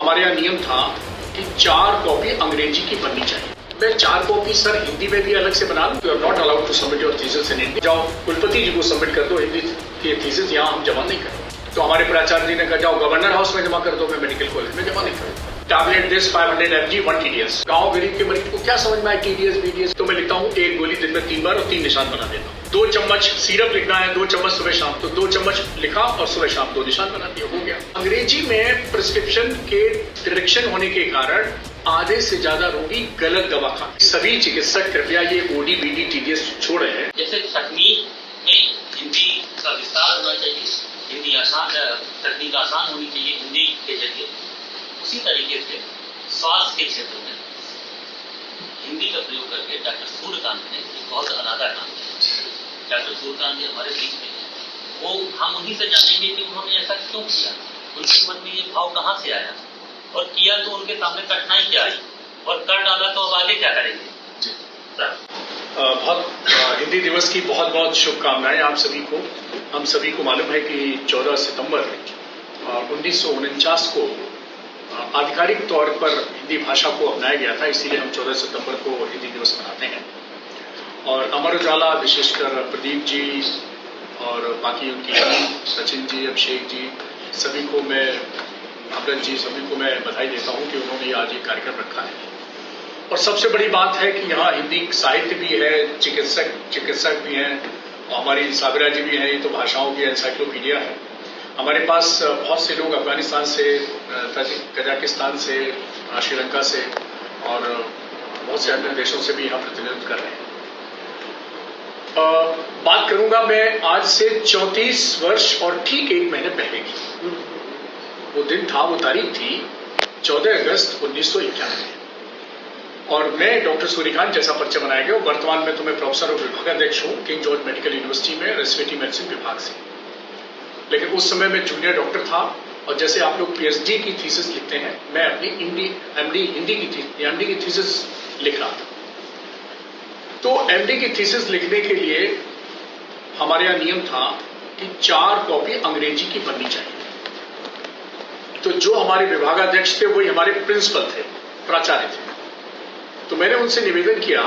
हमारे यहाँ नियम था कि 4 कॉपी अंग्रेजी की बननी चाहिए। मैं 4 कॉपी सर हिंदी में भी अलग से बना लूं। You are not allowed to submit your thesis in Hindi. जाओ कुलपति जी को सबमिट कर दो, हिंदी की थीसिस यहाँ हम जमा नहीं करें। तो हमारे प्राचार्य जी ने कहा जाओ गवर्नर हाउस में जमा कर दो, मैं मेडिकल कॉलेज में जमा नहीं करूँ। Tablet this 500 mg 1 TDS। गाँव गरीब के मरीज को क्या समझ में आए TDS BDS? तो मैं लिखता हूँ 1 गोली दिन में 3 बार और 3 निशान बना देता हूँ। 2 चम्मच सीरप लिखना है, 2 चम्मच सुबह शाम, तो 2 चम्मच लिखा और सुबह शाम 2 निशान बना दिया, हो गया। अंग्रेजी में प्रिस्क्रिप्शन के डायरेक्शन होने के कारण आधे से ज्यादा रोगी गलत दवा खाते। सभी चिकित्सक कृपया ये OD BD TDS छोड़ रहे हैं। जैसे तकनीक में हिंदी का विस्तार होना चाहिए, हिंदी आसान, तकनीक आसान होनी चाहिए हिंदी के जरिए, उसी तरीके से स्वास्थ्य के क्षेत्र में हिंदी का प्रयोग करके डॉक्टर सूर्यकांत ने एक बहुत अलादा काम किया। डॉक्टर सूर्यकांत जी हमारे बीच में हैं, वो हम उन्हीं से जानेंगे कि उन्होंने ऐसा क्यों किया, उनके मन में ये भाव कहाँ से आया, और किया तो उनके सामने कठिनाई क्या आई, और कर डाला तो अब आगे क्या करेंगे। बहुत हिंदी दिवस की बहुत बहुत शुभकामनाएं आप सभी को। हम सभी को मालूम है कि 14 सितंबर 1949 को आधिकारिक तौर पर हिंदी भाषा को अपनाया गया था, इसीलिए हम 14 सितंबर को हिंदी दिवस मनाते हैं। और अमर उजाला विशेषकर प्रदीप जी और बाकी उनकी टीम, सचिन जी, अभिषेक जी, सभी को मैं, अमृत जी, सभी को मैं बधाई देता हूं कि उन्होंने आज ये कार्यक्रम रखा है। और सबसे बड़ी बात है कि यहाँ हिंदी साहित्य भी है, चिकित्सक भी हैं, और हमारी साबिरा जी भी हैं, ये तो भाषाओं की एनसाइक्लोपीडिया है। हमारे पास बहुत से लोग अफगानिस्तान से, कजाकिस्तान से, श्रीलंका से और बहुत से अन्य देशों से भी यहाँ प्रतिनिधित्व कर रहे हैं। बात करूंगा मैं आज से 34 वर्ष और ठीक 1 महीने पहले की। वो दिन था, वो तारीख थी 14 अगस्त 1991 और मैं डॉक्टर सूर्यकांत, जैसा परिचय बनाया गया, वर्तमान में तो मैं प्रोफेसर और विभागाध्यक्ष हूँ किंग जॉर्ज मेडिकल यूनिवर्सिटी में रेस्पिरेटरी मेडिसिन विभाग से। लेकिन उस समय मैं जूनियर डॉक्टर था और जैसे आप लोग PhD की थीसिस लिखते हैं, मैं अपनी MD हिंदी की थीसिस लिख रहा था। तो MD की थीसिस लिखने के लिए हमारे यहाँ नियम था कि 4 कॉपी अंग्रेजी की बननी चाहिए। तो जो हमारे विभागाध्यक्ष थे वही हमारे प्रिंसिपल थे, प्राचार्य थे। तो मैंने उनसे निवेदन किया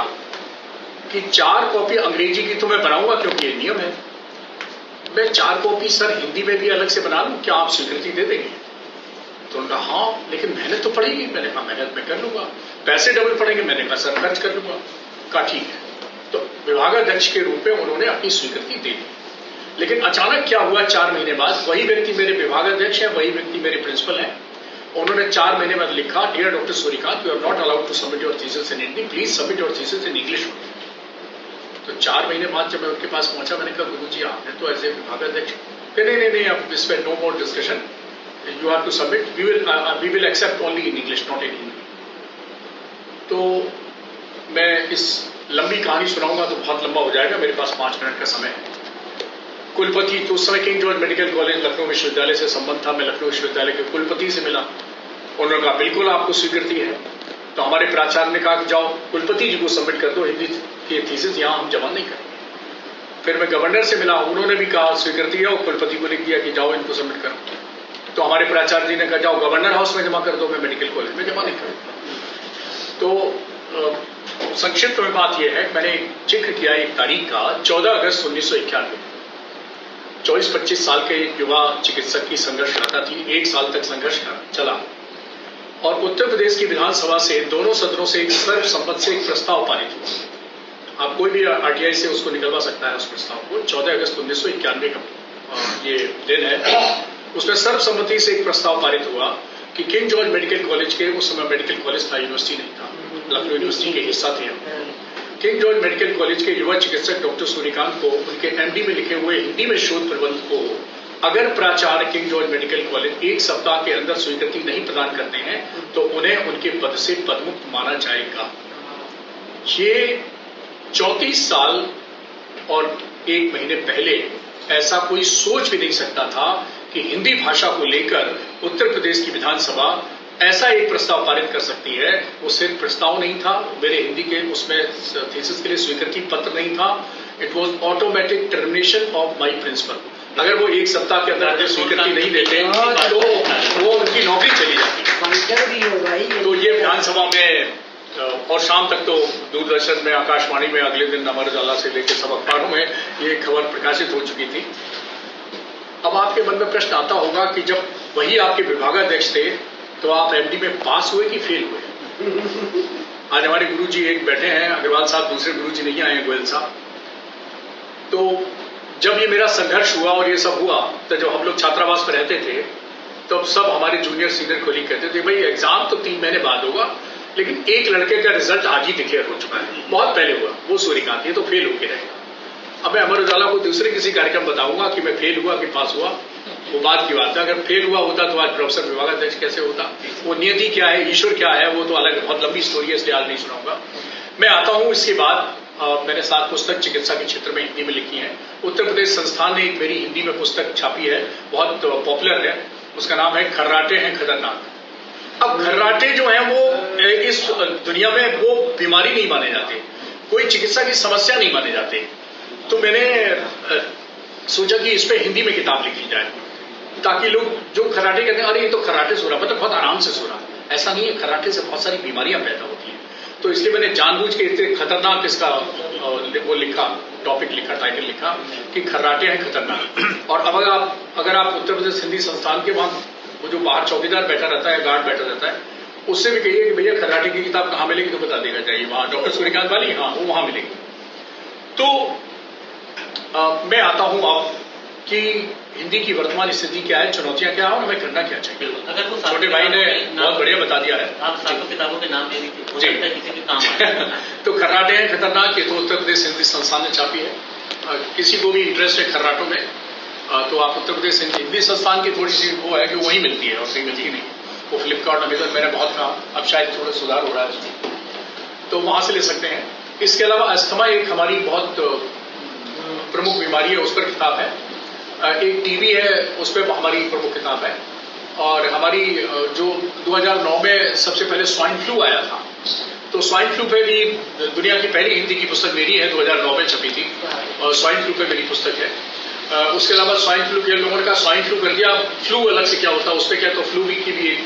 कि 4 कॉपी अंग्रेजी की तो मैं बनाऊंगा क्योंकि ये नियम है। मैं 4 कॉपी सर हिंदी में भी अलग से बना लूं, क्या आप स्वीकृति दे देंगे? तो उन्होंने कहा हाँ, लेकिन मेहनत तो पड़ेगी। मैंने कहा मेहनत मैं कर लूंगा, पैसे डबल पड़ेंगे। मैंने कहा सर खर्च कर लूंगा। कहा ठीक है। तो विभागाध्यक्ष के रूप में उन्होंने अपनी स्वीकृति दे दी। लेकिन अचानक क्या हुआ, 4 महीने बाद वही व्यक्ति मेरे विभागाध्यक्ष है, वही व्यक्ति मेरे प्रिंसिपल है। उन्होंने 4 महीने बाद लिखा, dear doctor Suryakant, you are not allowed to submit your thesis in Hindi, please submit your thesis in English. तो 4 महीने बाद जब मैं उनके पास पहुंचा, मैंने कहा गुरुजी आपने तो ऐसे विभागाध्यक्ष, नहीं, अब इस पर no more discussion, you have to submit, we will accept only in English, not in Hindi. तो मैं इस लंबी कहानी सुनाऊंगा तो बहुत लंबा हो जाएगा, मेरे पास 5 मिनट का समय है। कुलपति, तो उस समय king George medical college Lucknow विश्वविद्यालय से संबंध था। मैं लखनऊ विश्वविद्यालय के कुलपति से मिला, उन्होंने कहा बिल्कुल आपको स्वीकृति है। तो हमारे प्राचार्य ने कहा कि जाओ कुलपति जी को सबमिट कर दो, हिंदी की थीसिस यहाँ हम जमा नहीं करेंगे। फिर मैं गवर्नर से मिला, उन्होंने भी कहा स्वीकृति है, और कुलपति को लिख दिया कि जाओ इनको सबमिट करो। तो हमारे प्राचार्य जी ने कहा जाओ गवर्नर हाउस में जमा कर दो, मैं मेडिकल कॉलेज में जमा नहीं करूँ। तो संक्षिप्त में बात यह है, मैंने जिक्र किया एक तारीख का, 14 अगस्त 1991। 24-25 साल के युवा चिकित्सक की संघर्ष गाथा थी। 1 साल तक संघर्ष चला और उत्तर प्रदेश की विधानसभा से दोनों सदनों से एक सर्वसम्मत से एक प्रस्ताव पारित हुआ। आप कोई भी RTI से उसको निकलवा सकता है उस प्रस्ताव को। 14 अगस्त 1991 का ये दिन है। उसमें सर्वसम्मति से एक प्रस्ताव पारित हुआ कि किंग जॉर्ज मेडिकल कॉलेज के, उस समय मेडिकल कॉलेज था, यूनिवर्सिटी नहीं था, लखनऊ यूनिवर्सिटी के हिस्सा थे, किंग जॉर्ज मेडिकल कॉलेज के युवा चिकित्सक डॉक्टर सूर्यकांत को उनके MD में लिखे हुए हिंदी में शोध प्रबंध को अगर प्राचार्य किंग जॉर्ज मेडिकल कॉलेज 1 सप्ताह के अंदर स्वीकृति नहीं प्रदान करते हैं तो उन्हें उनके पद से पदमुक्त माना जाएगा। ये 34 साल और 1 महीने पहले ऐसा कोई सोच भी नहीं सकता था कि हिंदी भाषा को लेकर उत्तर प्रदेश की विधानसभा ऐसा एक प्रस्ताव पारित कर सकती है। वो सिर्फ प्रस्ताव नहीं था, मेरे हिंदी के उसमें थीसिस के लिए स्वीकृति पत्र नहीं था, it was automatic termination of my principal. अगर वो 1 सप्ताह के अंदर स्वीकृति नहीं देते तो वो उनकी नौकरी चली जाती। स्पॉन्सर भी होगा ही। तो ये विधानसभा में और शाम तक तो दूरदर्शन में, आकाशवाणी में, अगले दिन अमर उजाला से लेकर सब अखबारों में ये खबर प्रकाशित हो चुकी थी। अब आपके मन में प्रश्न आता होगा कि जब वही आपके विभागाध्यक्ष थे तो आप एमडी में पास हुए कि फेल हुए? आज हमारे गुरुजी एक बैठे हैं, अग्रवाल साहब, दूसरे गुरुजी नहीं आए हैं, गोयल साहब। तो जब ये मेरा संघर्ष हुआ और ये सब हुआ, तो जब हम लोग छात्रावास में रहते थे तब सब हमारे जूनियर सीनियर कोलीग कहते थे, भाई एग्जाम तो 3 महीने बाद होगा, लेकिन एक लड़के का रिजल्ट आज ही डिक्लेयर हो चुका है, बहुत पहले हुआ, वो सूर्यकांत, ये तो फेल होके रहेगा। अब मैं अमर उजाला को दूसरे किसी कार्यक्रम बताऊंगा कि मैं फेल हुआ कि पास हुआ, वो बात की बात है। अगर फेल हुआ होता तो आज प्रोफेसर विभागाध्यक्ष कैसे होता? वो नियति क्या है, ईश्वर क्या है, वो तो अलग बहुत लंबी स्टोरी है, इसलिए आज नहीं सुनाऊंगा। मैं आता हूं इसके बाद। मैंने 7 पुस्तक चिकित्सा के क्षेत्र में हिंदी में लिखी है। उत्तर प्रदेश संस्थान ने एक मेरी हिंदी में पुस्तक छापी है, बहुत पॉपुलर है, उसका नाम है खर्राटे हैं खतरनाक। अब खर्राटे जो है वो इस दुनिया में वो बीमारी नहीं माने जाते, कोई चिकित्सा की समस्या नहीं माने जाते। तो मैंने सोचा कि इस पे हिंदी में किताब लिखी जाए, ताकि लोग जो खर्राटे कहते हैं, अरे ये तो खर्राटे सो रहा, मतलब बहुत आराम से सो रहा, ऐसा नहीं है, खर्राटे से बहुत सारी बीमारियां पैदा होती हैं। तो इसलिए मैंने जानबूझ के इतने खतरनाक इसका वो लिखा, टॉपिक लिखा, टाइटल लिखा कि खर्राटे हैं खतरनाक। और अब अगर आप उत्तर प्रदेश हिंदी संस्थान के वहां वो जो बाहर चौकीदार बैठा रहता है, गार्ड बैठा रहता है, उससे भी कहिए कि भैया खर्राटे की किताब कहाँ मिलेगी, तो बता देगा चाहिए, वहां डॉक्टर सूर्यकांत वाली, हाँ वो वहां मिलेगी। तो मैं आता हूं अब कि हिंदी की वर्तमान स्थिति क्या है, चुनौतियां क्या है और हमें करना क्या चाहिए। अगर वो छोटे भाई ने बहुत बढ़िया बता दिया है। आप सातों किताबों के नाम दे दीजिए, हो सकता है किसी के काम आए। तो खर्राटे हैं खतरनाक, ये तो उत्तर प्रदेश हिंदी संस्थान ने छापी है। किसी को भी इंटरेस्ट है खर्राटों में तो आप उत्तर प्रदेश हिंदी संस्थान की थोड़ी सी वो है कि वही मिलती है और कहीं मिलती नहीं। वो फ्लिपकार्ट, अमेजन, मैंने बहुत कहा, अब शायद थोड़ा सुधार हो रहा है उसमें, तो वहां से ले सकते हैं। इसके अलावा अस्थमा एक हमारी बहुत प्रमुख बीमारी है, उस पर किताब है। एक टीबी है, उस पर हमारी प्रमुख किताब है। और हमारी जो 2009 में सबसे पहले स्वाइन फ्लू आया था, तो स्वाइन फ्लू पे भी दुनिया की पहली हिंदी की पुस्तक मेरी है, 2009 में छपी थी, और स्वाइन फ्लू पे मेरी पुस्तक है। उसके अलावा स्वाइन फ्लू के लोगों ने कहा स्वाइन फ्लू कर दिया, फ्लू अलग से क्या होता है उस पर क्या, तो फ्लू की भी एक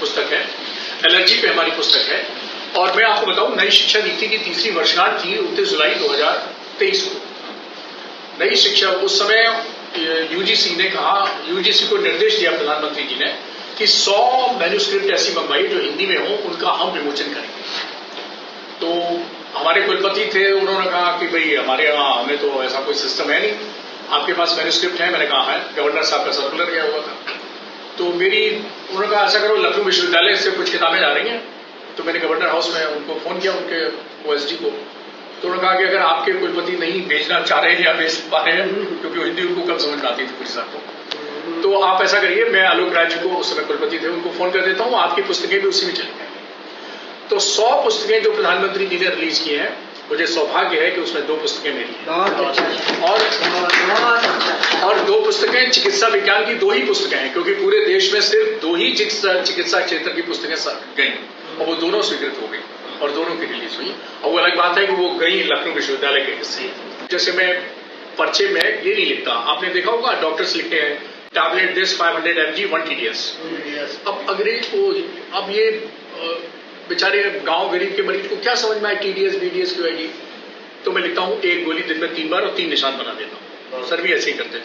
पुस्तक है। एलर्जी पे हमारी पुस्तक है। और मैं आपको बताऊं, नई शिक्षा नीति की 3री वर्षगांठ थी 29 जुलाई 2023 को। नई शिक्षा, उस समय यूजीसी ने कहा, यूजीसी को निर्देश दिया प्रधानमंत्री जी ने कि 100 मैन्यूस्क्रिप्ट ऐसी मंगवाई जो हिंदी में हो, उनका हम विमोचन करेंगे। तो हमारे कुलपति थे, उन्होंने कहा कि भाई हमारे यहाँ हमें तो ऐसा कोई सिस्टम है नहीं, आपके पास मैन्यूस्क्रिप्ट है? मैंने कहा है, गवर्नर साहब का सर्कुलर गया हुआ था। तो उन्होंने कहा ऐसा करो, लखनऊ विश्वविद्यालय से कुछ किताबें जा रही हैं। तो मैंने गवर्नर हाउस में उनको फोन किया, उनके ओएसडी को, तो उन्होंने कहा कि अगर आपके कुलपति नहीं भेजना चाह रहे हैं या भेज पा रहे हैं, क्योंकि हिंदी उनको कम समझ में आती थी पूरी साहब को, तो आप ऐसा करिए, मैं आलोक राय जी को, उस समय कुलपति थे, उनको फोन कर देता हूँ, आपकी पुस्तकें भी उसी में चली जाएंगी। तो 100 पुस्तकें जो प्रधानमंत्री जी ने रिलीज की हैं, मुझे सौभाग्य है कि उसमें 2 पुस्तकें मेरी हैं, और 2 पुस्तकें चिकित्सा विज्ञान की, 2 ही पुस्तकें हैं, क्योंकि पूरे देश में सिर्फ 2 ही चिकित्सा क्षेत्र की पुस्तकें गई, और वो दोनों स्वीकृत हो गई और दोनों की रिलीज हुई। और वो अलग बात है कि वो गई लखनऊ विश्वविद्यालय के हिस्से। जैसे मैं पर्चे में ये नहीं लिखता, आपने देखा होगा डॉक्टर्स लिखते हैं टैबलेट दिस 500 mg 1 TDS। अब अंग्रेज को, अब ये बेचारे गांव गरीब के मरीज को क्या समझ में आए TDS BDS क्यों आएगी? तो मैं लिखता हूं 1 गोली दिन में 3 बार और 3 निशान बना देता हूं। सर भी ऐसे ही करते थे।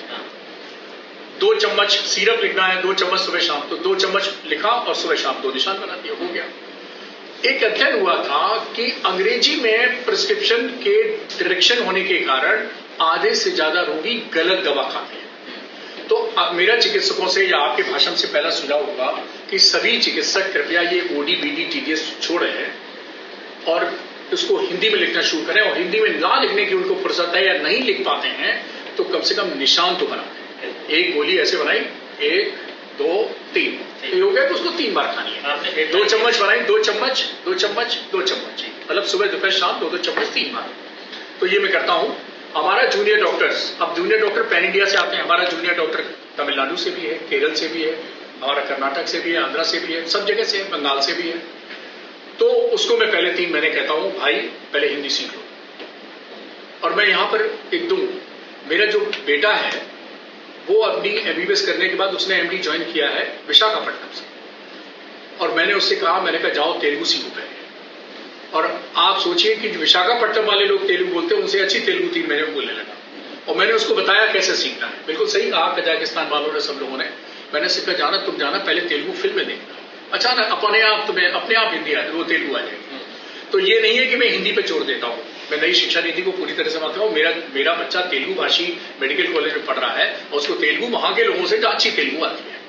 2 चम्मच सीरप लिखना है, 2 चम्मच सुबह शाम, तो 2 चम्मच लिखा और सुबह शाम 2 निशान बना दिया, हो गया। एक अध्ययन हुआ था कि अंग्रेजी में प्रिस्क्रिप्शन के डायरेक्शन होने के कारण आधे से ज्यादा रोगी गलत दवा खाते हैं। तो मेरा चिकित्सकों से या आपके भाषण से पहला सुझाव होगा कि सभी चिकित्सक कृपया ये OD BD TDS छोड़ें और इसको हिंदी में लिखना शुरू करें। और हिंदी में ना लिखने की उनको फुर्सत है या नहीं लिख पाते हैं तो कम से कम निशान तो बनाएं। 1 गोली ऐसे बनाई, 1 2 3 हो गया, तो उसको 3 बार खानी है। 2 चम्मच बनाई, 2 चम्मच 2 चम्मच 2 चम्मच, मतलब सुबह दोपहर शाम 2 चम्मच 3 बार। तो ये मैं करता हूं। हमारा जूनियर डॉक्टर्स, अब जूनियर डॉक्टर पैन इंडिया से आते हैं। हमारा जूनियर डॉक्टर तमिलनाडु से भी है, केरल से भी है, हमारा कर्नाटक से भी है, आंध्रा से भी है, सब जगह से है, बंगाल से भी है। तो उसको मैं पहले 3 महीने कहता हूं भाई पहले हिंदी सीख लो। और मैं यहां पर एक दूं, मेरा जो बेटा है वो अपनी MBBS करने के बाद उसने MD ज्वाइन किया है विशाखापट्टनम से। और मैंने उससे कहा, मैंने कहा जाओ तेलुगु सीखो पहले। और आप सोचिए कि विशाखापट्टनम वाले लोग तेलुगु बोलते हैं, उनसे अच्छी तेलुगु 3 महीने में बोलने लगा। और मैंने उसको बताया कैसे सीखना है। बिल्कुल सही कहा कजाकिस्तान वालों ने, सब लोगों ने। मैंने उससे कहा जाना, तुम जाना पहले तेलुगु फिल्में देखना, अचानक अपने आप तुम्हें अपने आप हिंदी आ वो तेलुगु आ जाएगी। तो ये नहीं है कि मैं हिंदी पे जोर देता हूँ, मैं नई शिक्षा नीति को पूरी तरह से मानता हूँ। मेरा बच्चा तेलुगु भाषी मेडिकल कॉलेज में पढ़ रहा है और उसको तेलुगु वहां के लोगों से अच्छी तेलुगु आती है।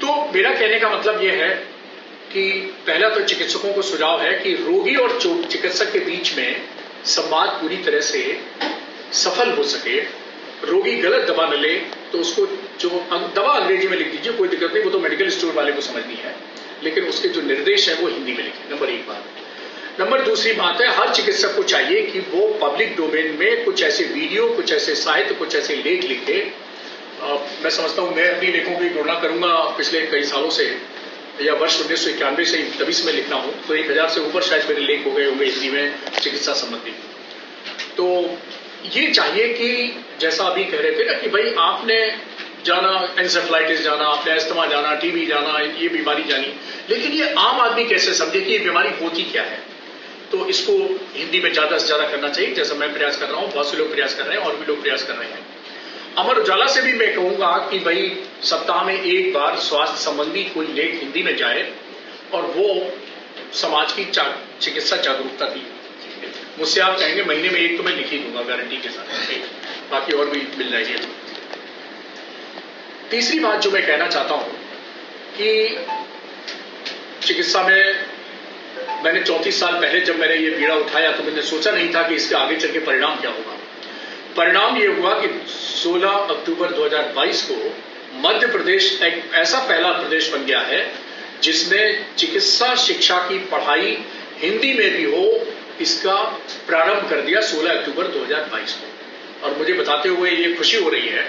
तो मेरा कहने का मतलब यह है कि पहला तो चिकित्सकों को सुझाव है कि रोगी और चिकित्सक के बीच में संवाद पूरी तरह से सफल हो सके। रोगी गलत दवा न ले तो उसको जो दवा अंग्रेजी में लिख दीजिए, कोई दिक्कत नहीं, वो तो मेडिकल स्टोर वाले को समझनी है, लेकिन उसके जो निर्देश है वो हिंदी में लिखें। नंबर 1 बात। नंबर दूसरी बात है, हर चिकित्सक को चाहिए कि वो पब्लिक डोमेन में कुछ ऐसे वीडियो, कुछ ऐसे साहित्य, कुछ ऐसे लेख लिखे। मैं समझता हूं मैं अपनी लेखों की गणना करूंगा पिछले कई सालों से, या वर्ष 1991 से 23 में लिखना हो तो 1000 से ऊपर शायद मेरे लेख हो गए होंगे हिंदी में चिकित्सा संबंधी। तो ये चाहिए कि जैसा अभी कह रहे थे ना कि भाई आपने जाना एंसेफ्लाइटिस जाना, आपने अस्थमा जाना, टीबी जाना, ये बीमारी जानी, लेकिन ये आम आदमी कैसे समझे कि ये बीमारी होती क्या है। तो इसको हिंदी में ज्यादा से ज्यादा करना चाहिए, जैसा मैं प्रयास कर रहा हूं, बहुत से लोग प्रयास कर रहे हैं और भी लोग प्रयास कर रहे हैं। अमर उजाला से भी मैं कहूंगा कि भाई सप्ताह में 1 बार स्वास्थ्य संबंधी कोई लेख हिंदी में जाए और वो समाज की चिकित्सा जागरूकता की। मुझसे आप कहेंगे महीने में 1 तो मैं लिख ही दूंगा गारंटी के साथ, बाकी और भी मिल जाएगी। तीसरी बात जो मैं कहना चाहता हूं कि चिकित्सा में मैंने 34 साल पहले जब मैंने ये बीड़ा उठाया तो मैंने सोचा नहीं था कि इसके आगे चल के परिणाम क्या होगा। परिणाम ये हुआ कि 16 अक्टूबर 2022 को मध्य प्रदेश एक ऐसा पहला प्रदेश बन गया है जिसने चिकित्सा शिक्षा की पढ़ाई हिंदी में भी हो, इसका प्रारंभ कर दिया 16 अक्टूबर 2022 को। और मुझे बताते हुए ये खुशी हो रही है,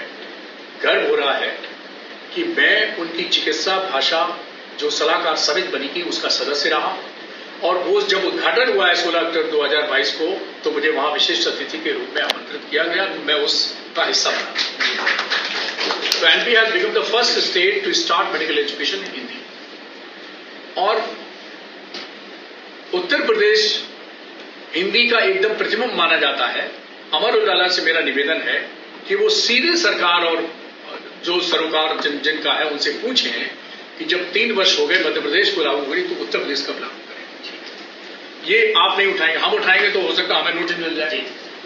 गर्व हो रहा है कि मैं उनकी चिकित्सा भाषा जो सलाहकार समिति बनी थी उसका सदस्य रहा। और वो जब उद्घाटन हुआ है 16 अक्टूबर 2022 को तो मुझे वहां विशिष्ट अतिथि के रूप में आमंत्रित किया गया, मैं उसका हिस्सा बना। तो MP has become the first state to start medical education in Hindi. और उत्तर प्रदेश हिंदी का एकदम प्रतिबिंब माना जाता है। अमर उजाला से मेरा निवेदन है कि वो सीधे सरकार और जो सरोकार जिनका है उनसे पूछें कि जब 3 वर्ष हो गए मध्य प्रदेश को लागू करी तो उत्तर प्रदेश कब लागू करें। ये आप नहीं उठाएंगे, हम उठाएंगे तो हो सकता है हमें नोटिस मिल जाए।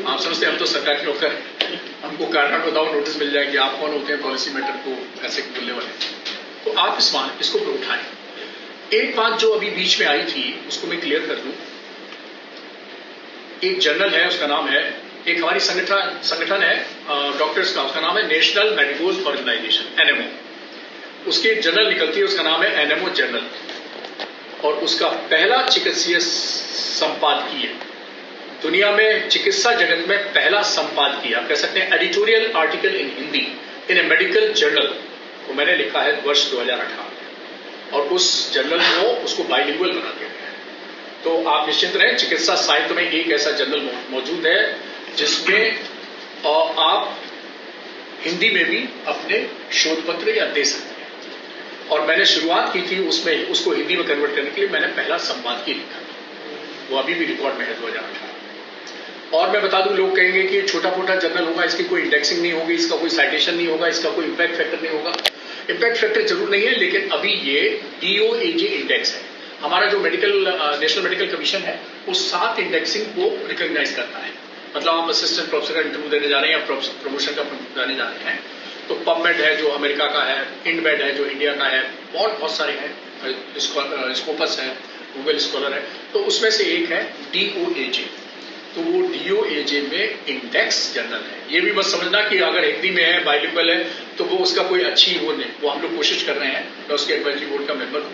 आप समझते हैं हम तो सरकारी नौकर हैं, हमको कारण बताओ नोटिस मिल जाए कि आप कौन होते हैं पॉलिसी मैटर को ऐसे बोलने वाले। तो आप इसको उठाएं। एक बात जो अभी बीच में आई थी उसको मैं क्लियर कर दूं। एक जर्नल है, उसका नाम है, एक हमारी संगठन है डॉक्टर्स का, उसका नाम है नेशनल मेडिकल ऑर्गेनाइजेशन एनएमओ। उसकी एक जर्नल निकलती है, उसका नाम है एनएमओ जर्नल, और उसका पहला चिकित्सीय संपादकीय दुनिया में चिकित्सा जगत में पहला संपादकीय आप कह सकते हैं editorial article in Hindi in A medical journal वो मैंने लिखा है वर्ष 2018 और उस जर्नल को उसको बाइलिंगुअल बना दिया गया है। तो आप निश्चित रहें, चिकित्सा साहित्य में एक ऐसा जर्नल मौजूद है जिसमें आप हिंदी में भी अपने शोध पत्र या दे सकते हैं। और मैंने शुरुआत की थी उसमें, उसको हिंदी में कन्वर्ट करने के लिए मैंने पहला संपादकीय लिखा, वो अभी भी रिकॉर्ड में है 2018। और मैं बता दूं, लोग कहेंगे कि छोटा मोटा जर्नल होगा, इसकी कोई इंडेक्सिंग नहीं होगी, इसका कोई साइटेशन नहीं होगा, इसका कोई इंपैक्ट फैक्टर नहीं होगा। इंपैक्ट फैक्टर जरूर नहीं है, लेकिन अभी ये DOAJ इंडेक्स है। हमारा जो नेशनल मेडिकल कमीशन है वो 7 इंडेक्सिंग को रिकॉग्नाइज करता है। मतलब आप असिस्टेंट प्रोफेसर का इंटरव्यू देने जा रहे हैं या प्रमोशन का देने जा रहे हैं तो पबमेड है जो अमेरिका का है, इंडमेड है जो इंडिया का है, बहुत सारे हैं, स्कोपस है, गूगल स्कॉलर है, तो उसमें से एक है DOAJ। तो वो DOAJ में इंडेक्स जर्नल है। ये भी मत समझना कि अगर हिंदी में है, बाइलिंगुअल है, तो वो उसका कोई अच्छी वो नहीं, वो हम लोग कोशिश कर रहे हैं, मैं उसके एडवाइजरी बोर्ड का मेंबर हूँ।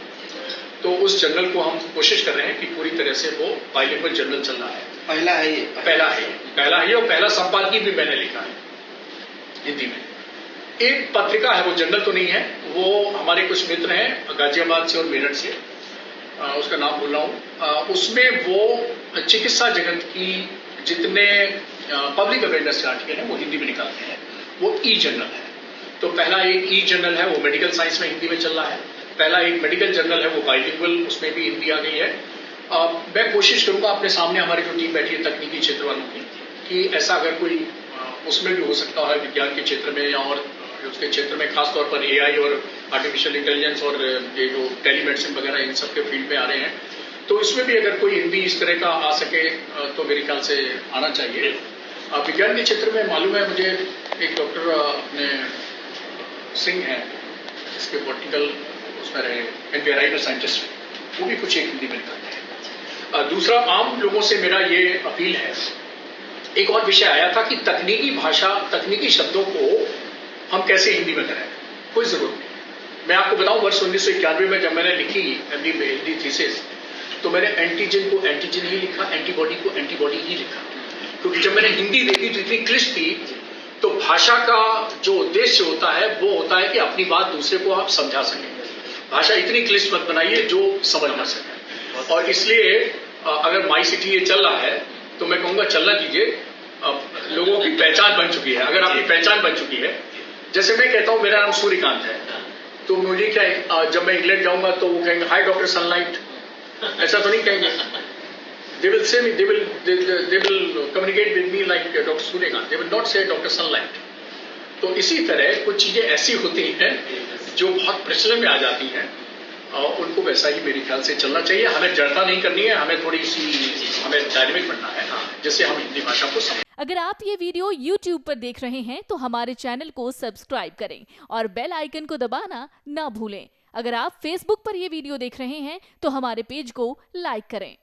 तो उस जर्नल को हम कोशिश कर रहे हैं कि पूरी तरह से वो बाइलिंगुअल जर्नल चल रहा है। पहला है ये, पहला है और पहला संपादकीय भी मैंने लिखा है हिंदी में। एक पत्रिका है, वो जर्नल तो नहीं है, वो हमारे कुछ मित्र हैं गाजियाबाद से और मेरठ से, उसका नाम भूल रहा हूं, उसमें वो चिकित्सा जगत की जितने पब्लिक अवेयरनेस के आर्टिकल हैं वो हिंदी में निकालते हैं, वो ई जर्नल है। तो पहला एक ई जर्नल है, वो मेडिकल साइंस में हिंदी में चल रहा है। पहला एक मेडिकल जर्नल है, वो बाइलिंगुअल, उसमें भी हिंदी आ गई है। मैं कोशिश करूंगा अपने सामने हमारी जो टीम बैठी है तकनीकी क्षेत्र वालों की, कि ऐसा अगर कोई उसमें भी हो सकता है विज्ञान के क्षेत्र में या और उसके क्षेत्र में, खासतौर पर AI और आर्टिफिशियल इंटेलिजेंस और ये जो टेलीमेडिसिन वगैरह इन सब के फील्ड में आ रहे हैं, तो इसमें भी अगर कोई हिंदी इस तरह का आ सके तो मेरे ख्याल से आना चाहिए। विज्ञान के क्षेत्र में मालूम है मुझे, एक डॉक्टर अपने सिंह हैं, इसके पॉलिटिकल उसमें रहे, NPRI का साइंटिस्ट, वो भी कुछ एक हिंदी में निकालते हैं। दूसरा, आम लोगों से मेरा ये अपील है, एक और विषय आया था कि तकनीकी भाषा, तकनीकी शब्दों को हम कैसे हिंदी में करें, कोई जरूरत नहीं। मैं आपको बताऊं, वर्ष 1991 में जब मैंने लिखी MD में हिंदी थीसिस, तो मैंने एंटीजन को एंटीजन ही लिखा, एंटीबॉडी को एंटीबॉडी ही लिखा, क्योंकि जब मैंने हिंदी देखी तो इतनी क्लिष्ट थी। तो भाषा का जो उद्देश्य होता है वो होता है कि अपनी बात दूसरे को आप समझा सकें। भाषा इतनी क्लिष्ट मत बनाइए जो समझ ना सके। और इसलिए अगर माई सिटी ये चल रहा है तो मैं कहूंगा चलना कीजिए। लोगों की पहचान बन चुकी है, अगर आपकी पहचान बन चुकी है, जैसे मैं कहता हूं मेरा नाम सूर्यकांत है, तो मुझे क्या है, जब मैं इंग्लैंड जाऊंगा तो वो कहेंगे हाय डॉक्टर सनलाइट, ऐसा तो नहीं कहेंगे। They will say me, they will communicate with me like Dr. Suryakant. They will not say Dr. Sunlight. तो इसी तरह कुछ चीजें ऐसी होती हैं जो बहुत प्रचलन में आ जाती हैं, और उनको वैसा ही मेरे ख्याल से चलना चाहिए। हमें जड़ता नहीं करनी है, हमें थोड़ी सी हमें डायनेमिक बनना है, जिससे हम हिंदी भाषा को समझ। अगर आप ये वीडियो YouTube पर देख रहे हैं तो हमारे चैनल को सब्सक्राइब करें और बेल आइकन को दबाना ना भूलें। अगर आप Facebook पर ये वीडियो देख रहे हैं तो हमारे पेज को लाइक करें।